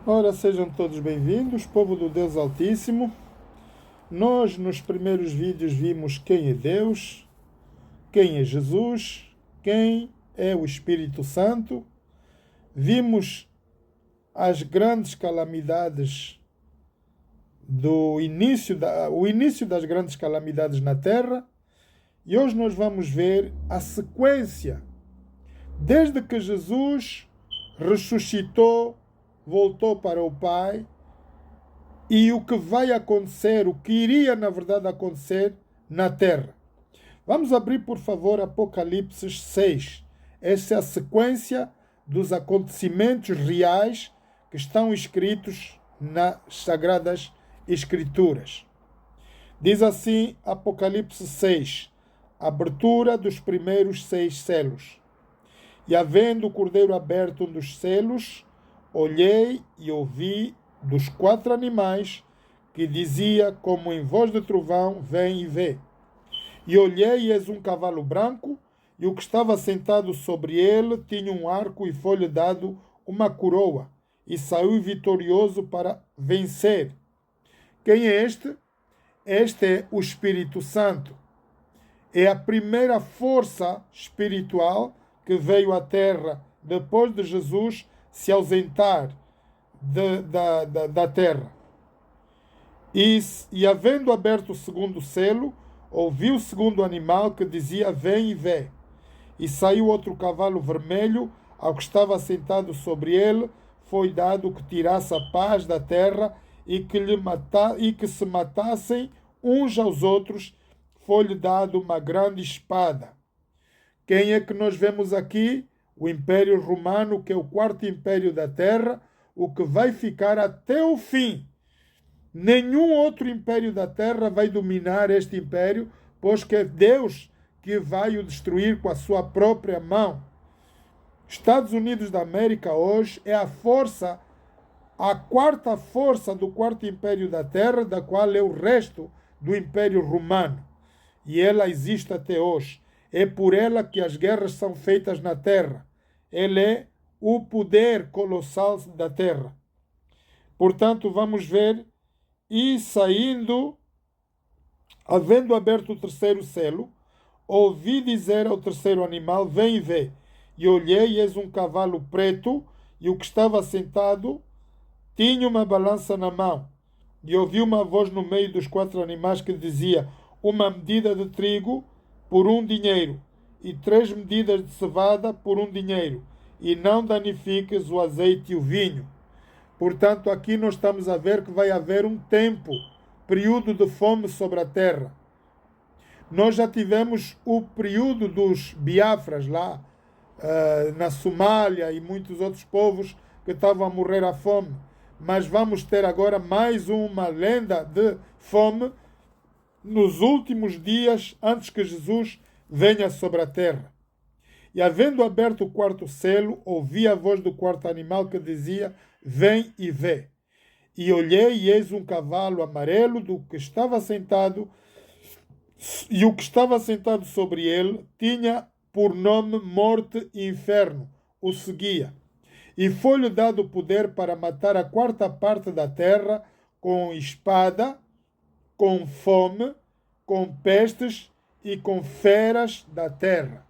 Ora, sejam todos bem-vindos, povo do Deus Altíssimo. Nós, nos primeiros vídeos, vimos quem é Deus, quem é Jesus, quem é o Espírito Santo. Vimos as grandes calamidades o início das grandes calamidades na Terra. E hoje nós vamos ver a sequência. Desde que Jesus ressuscitou, voltou para o Pai, e o que vai acontecer, o que iria na verdade acontecer na Terra. Vamos abrir, por favor, Apocalipse 6. Essa é a sequência dos acontecimentos reais que estão escritos nas Sagradas Escrituras. Diz assim Apocalipse 6, abertura dos primeiros 6 selos. E havendo o cordeiro aberto um dos selos, olhei e ouvi dos 4 animais que dizia como em voz de trovão, vem e vê. E olhei e eis um cavalo branco, e o que estava sentado sobre ele tinha um arco e foi-lhe dado uma coroa, e saiu vitorioso para vencer. Quem é este? Este é o Espírito Santo. É a primeira força espiritual que veio à Terra depois de Jesus se ausentar da terra. E havendo aberto o segundo selo, ouvi o segundo animal que dizia, vem e vê. E saiu outro cavalo vermelho, ao que estava sentado sobre ele, foi dado que tirasse a paz da terra e que se matassem uns aos outros, foi-lhe dado uma grande espada. Quem é que nós vemos aqui? O Império Romano, que é o 4º império da Terra, o que vai ficar até o fim. Nenhum outro império da Terra vai dominar este império, pois que é Deus que vai o destruir com a sua própria mão. Estados Unidos da América hoje é a 4ª força do 4º império da Terra, da qual é o resto do Império Romano. E ela existe até hoje. É por ela que as guerras são feitas na Terra. Ele é o poder colossal da Terra. Portanto, vamos ver. E saindo, havendo aberto o terceiro selo, ouvi dizer ao terceiro animal, vem e vê. E olhei, e eis um cavalo preto, e o que estava sentado tinha uma balança na mão. E ouvi uma voz no meio dos 4 animais que dizia, uma medida de trigo por 1 dinheiro, e 3 medidas de cevada por 1 dinheiro, e não danifiques o azeite e o vinho. Portanto, aqui nós estamos a ver que vai haver um período de fome sobre a terra. Nós já tivemos o período dos Biafras lá, na Somália e muitos outros povos que estavam a morrer à fome. Mas vamos ter agora mais uma lenda de fome nos últimos dias, antes que Jesus venha sobre a terra. E havendo aberto o 4º selo, ouvi a voz do 4º animal que dizia, vem e vê. E olhei e eis um cavalo amarelo do que estava sentado, e o que estava sentado sobre ele tinha por nome Morte e Inferno, o seguia. E foi-lhe dado o poder para matar a 4ª parte da terra com espada, com fome, com pestes e com feras da terra.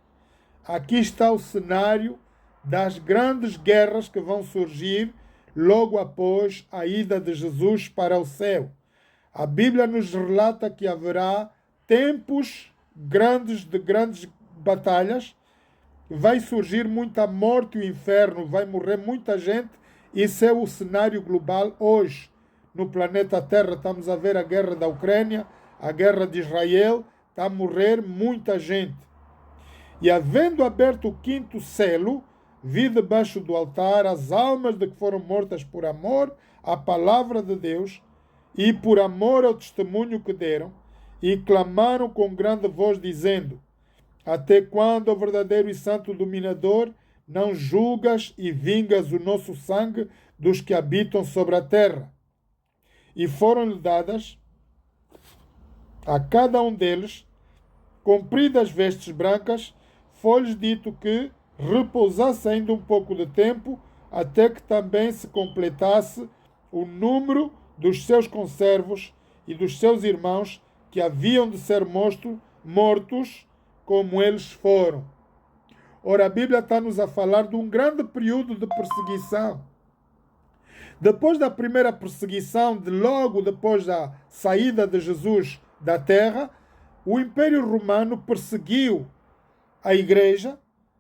Aqui está o cenário das grandes guerras que vão surgir logo após a ida de Jesus para o céu. A Bíblia nos relata que haverá tempos grandes de grandes batalhas, vai surgir muita morte e o inferno, vai morrer muita gente. Isso é o cenário global hoje. No planeta Terra estamos a ver a guerra da Ucrânia, a guerra de Israel, está a morrer muita gente. E havendo aberto o 5º selo, vi debaixo do altar as almas de que foram mortas por amor à palavra de Deus e por amor ao testemunho que deram, e clamaram com grande voz, dizendo, até quando, ó verdadeiro e santo dominador, não julgas e vingas o nosso sangue dos que habitam sobre a terra? E foram-lhe dadas a cada um deles compridas vestes brancas, foi-lhes dito que repousasse ainda um pouco de tempo até que também se completasse o número dos seus conservos e dos seus irmãos que haviam de ser mortos como eles foram. Ora, a Bíblia está-nos a falar de um grande período de perseguição. Depois da primeira perseguição, logo depois da saída de Jesus da terra, o Império Romano perseguiu a igreja,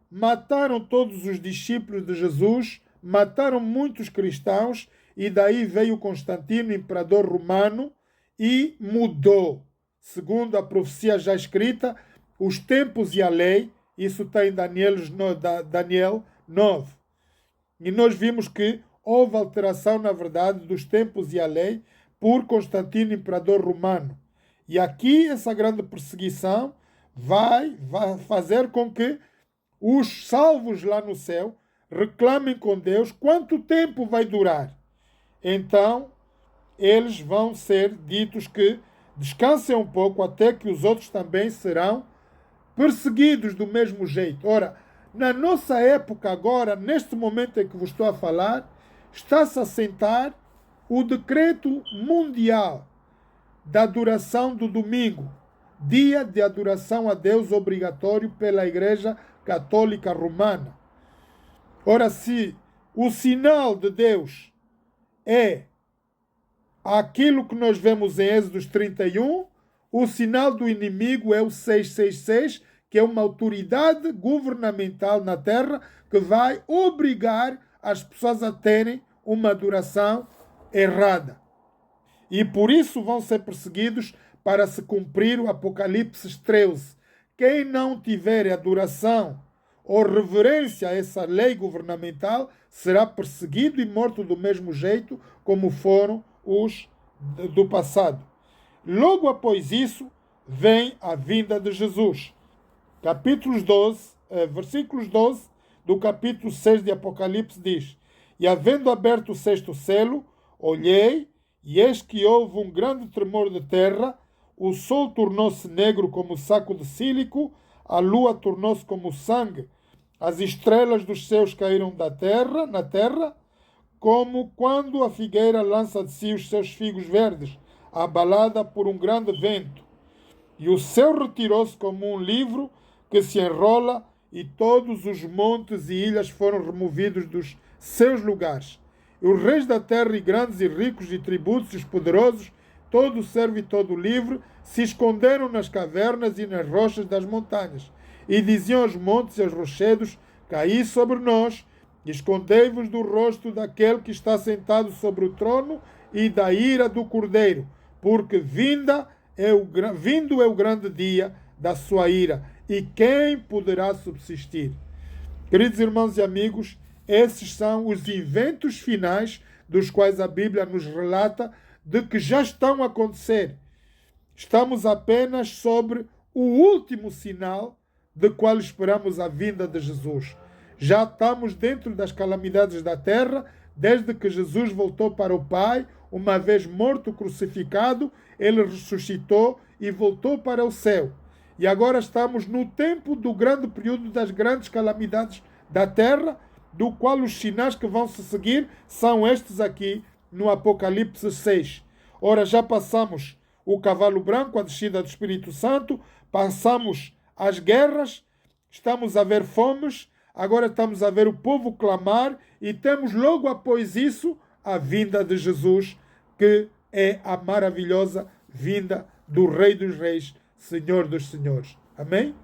mataram todos os discípulos de Jesus, mataram muitos cristãos, e daí veio Constantino, imperador romano, e mudou, segundo a profecia já escrita, os tempos e a lei. Isso está em Daniel 9. E nós vimos que houve alteração, na verdade, dos tempos e a lei por Constantino, imperador romano. E aqui essa grande perseguição vai fazer com que os salvos lá no céu reclamem com Deus quanto tempo vai durar. Então, eles vão ser ditos que descansem um pouco até que os outros também serão perseguidos do mesmo jeito. Ora, na nossa época agora, neste momento em que vos estou a falar, está-se a assentar o decreto mundial da adoração do domingo, dia de adoração a Deus obrigatório pela Igreja Católica Romana. Ora, se o sinal de Deus é aquilo que nós vemos em Êxodo 31, o sinal do inimigo é o 666, que é uma autoridade governamental na terra que vai obrigar as pessoas a terem uma adoração errada. E por isso vão ser perseguidos para se cumprir o Apocalipse 13. Quem não tiver adoração ou reverência a essa lei governamental será perseguido e morto do mesmo jeito como foram os do passado. Logo após isso, vem a vinda de Jesus. Versículos 12 do capítulo 6 de Apocalipse diz: E havendo aberto o sexto selo, olhei, e eis que houve um grande tremor de terra, o sol tornou-se negro como saco de sílico, a lua tornou-se como sangue, as estrelas dos céus caíram na terra, como quando a figueira lança de si os seus figos verdes, abalada por um grande vento. E o céu retirou-se como um livro que se enrola, e todos os montes e ilhas foram removidos dos seus lugares. E os reis da terra, e grandes e ricos, e tributos, e os poderosos, todo servo e todo livre, se esconderam nas cavernas e nas rochas das montanhas. E diziam aos montes e aos rochedos: Caí sobre nós, escondei-vos do rosto daquele que está sentado sobre o trono e da ira do Cordeiro, porque vindo é o grande dia da sua ira, e quem poderá subsistir? Queridos irmãos e amigos, esses são os eventos finais dos quais a Bíblia nos relata de que já estão a acontecer. Estamos apenas sobre o último sinal de qual esperamos a vinda de Jesus. Já estamos dentro das calamidades da terra, desde que Jesus voltou para o Pai, uma vez morto, crucificado, ele ressuscitou e voltou para o céu. E agora estamos no tempo do grande período das grandes calamidades da terra, do qual os sinais que vão se seguir são estes aqui no Apocalipse 6. Ora, já passamos o cavalo branco, a descida do Espírito Santo, passamos as guerras, estamos a ver fomes, agora estamos a ver o povo clamar, e temos logo após isso a vinda de Jesus, que é a maravilhosa vinda do Rei dos Reis, Senhor dos Senhores. Amém?